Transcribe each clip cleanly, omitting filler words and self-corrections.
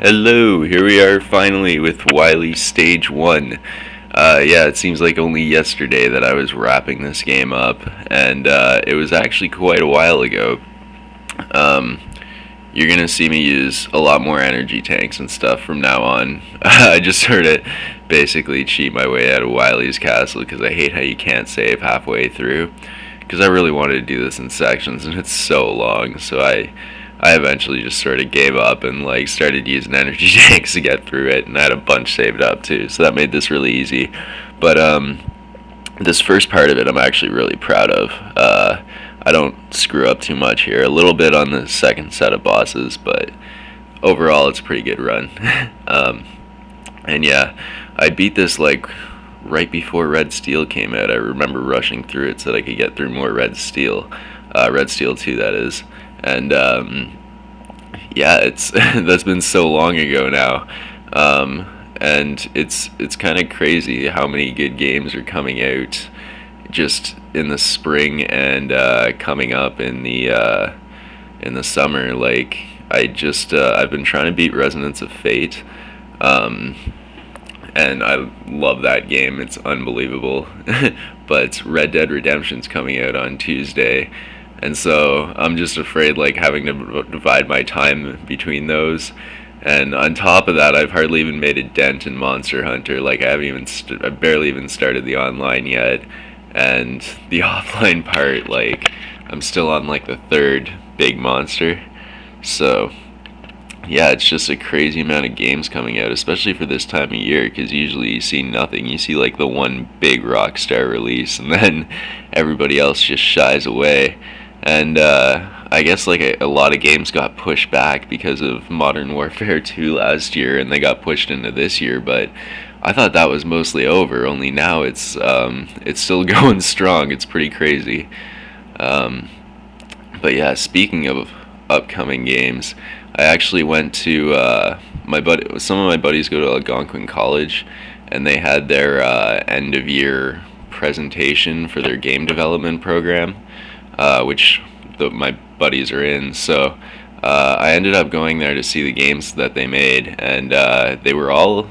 Hello, here we are finally with Wily Stage 1. Yeah, it seems like only yesterday that I was wrapping this game up, and it was actually quite a while ago. Um, you're gonna see me use a lot more energy tanks and stuff from now on. I just heard it basically cheat my way out of Wily's castle because I hate how you can't save halfway through. Because I really wanted to do this in sections, and it's so long, so I eventually just sort of gave up and like started using energy tanks to get through it, and I had a bunch saved up too, so that made this really easy. But this first part of it, I'm actually really proud of. I don't screw up too much here. A little bit on the second set of bosses, but overall, it's a pretty good run. um, and yeah, I beat this like right before Red Steel came out. I remember rushing through it so that I could get through more Red Steel 2, that is. And yeah, it's that's been so long ago now, and it's kind of crazy how many good games are coming out just in the spring and coming up in the summer. Like I've been trying to beat Resonance of Fate. Um, and I love that game. It's unbelievable. But Red Dead Redemption's coming out on Tuesday, and so I'm just afraid like having to divide my time between those. And on top of that, I've hardly even made a dent in Monster Hunter. Like I've barely even started the online yet, and the offline part, like I'm still on like the third big monster. So yeah, it's just a crazy amount of games coming out, especially for this time of year, because usually you see nothing. You see like the one big Rockstar release, and then everybody else just shies away. And I guess like a lot of games got pushed back because of Modern Warfare 2 last year, and they got pushed into this year. But I thought that was mostly over. Only now it's still going strong. It's pretty crazy. Um, but yeah, speaking of upcoming games, I actually went to some of my buddies go to Algonquin College, and they had their end of year presentation for their game development program, which my buddies are in. So I ended up going there to see the games that they made, and they were all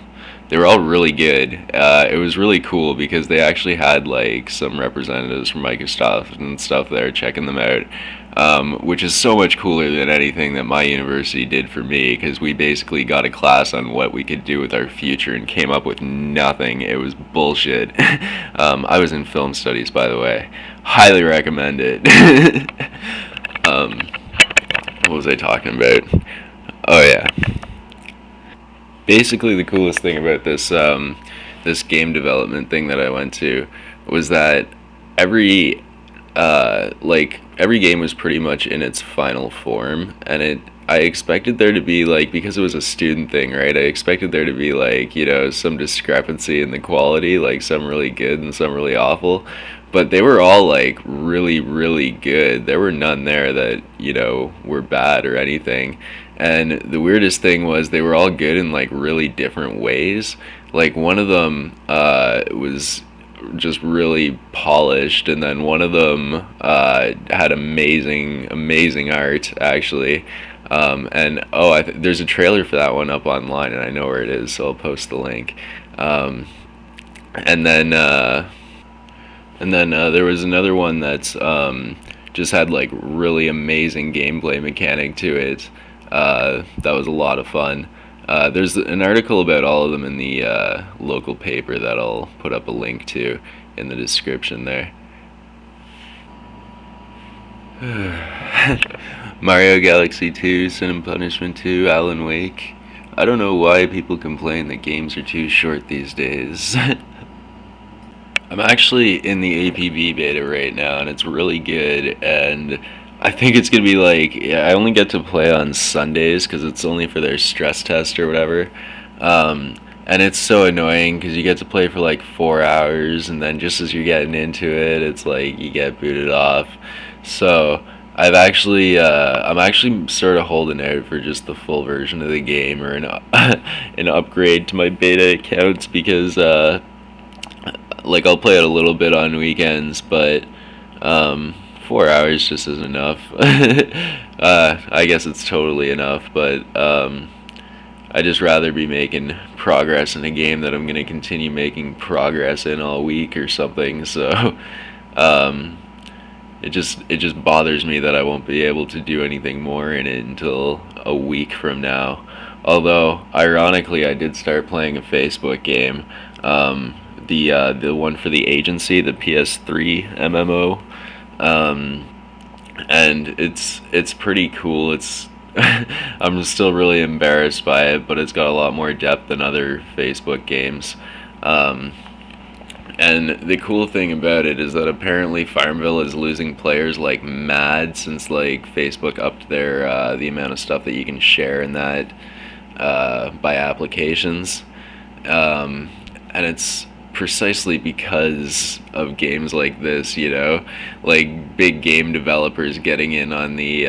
really good. It was really cool because they actually had like some representatives from Microsoft and stuff there checking them out, which is so much cooler than anything that my university did for me, because we basically got a class on what we could do with our future and came up with nothing. It was bullshit. I was in film studies, by the way. Highly recommend it. um, what was I talking about? Oh yeah. Basically, the coolest thing about this game development thing that I went to was that every every game was pretty much in its final form, and I expected there to be like, because it was a student thing, right? I expected there to be like, some discrepancy in the quality, like some really good and some really awful, but they were all like really really good. There were none there that were bad or anything. And the weirdest thing was they were all good in like really different ways. Like one of them was just really polished, and then one of them had amazing art actually. And there's a trailer for that one up online, and I know where it is, so I'll post the link. Um, and then there was another one that's just had like really amazing gameplay mechanic to it. That was a lot of fun. There's an article about all of them in the local paper that I'll put up a link to in the description there. Mario Galaxy 2, Sin and Punishment 2, Alan Wake. I don't know why people complain that games are too short these days. I'm actually in the APB beta right now, and it's really good, and I think it's gonna be like, yeah, I only get to play on Sundays because it's only for their stress test or whatever. And it's so annoying because you get to play for like 4 hours, and then just as you're getting into it, it's like you get booted off. So I'm actually sort of holding out for just the full version of the game, or an upgrade to my beta accounts, because like I'll play it a little bit on weekends, but 4 hours just isn't enough. I guess it's totally enough, but I just rather be making progress in a game that I'm gonna continue making progress in all week or something. So um, it just bothers me that I won't be able to do anything more in it until a week from now. Although ironically, I did start playing a Facebook game, the one for the agency, the PS3 MMO, um, and it's pretty cool. It's I'm still really embarrassed by it, but it's got a lot more depth than other Facebook games. Um, and the cool thing about it is that apparently Farmville is losing players like mad since like Facebook upped their the amount of stuff that you can share in that by applications, um, and it's precisely because of games like this, like big game developers just getting in on the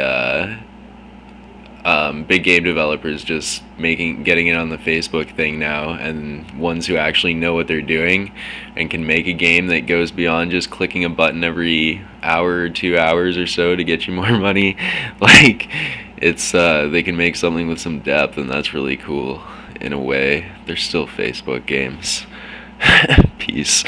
Facebook thing now, and ones who actually know what they're doing and can make a game that goes beyond just clicking a button every hour or 2 hours or so to get you more money. Like it's they can make something with some depth, and that's really cool. In a way, they're still Facebook games. Peace.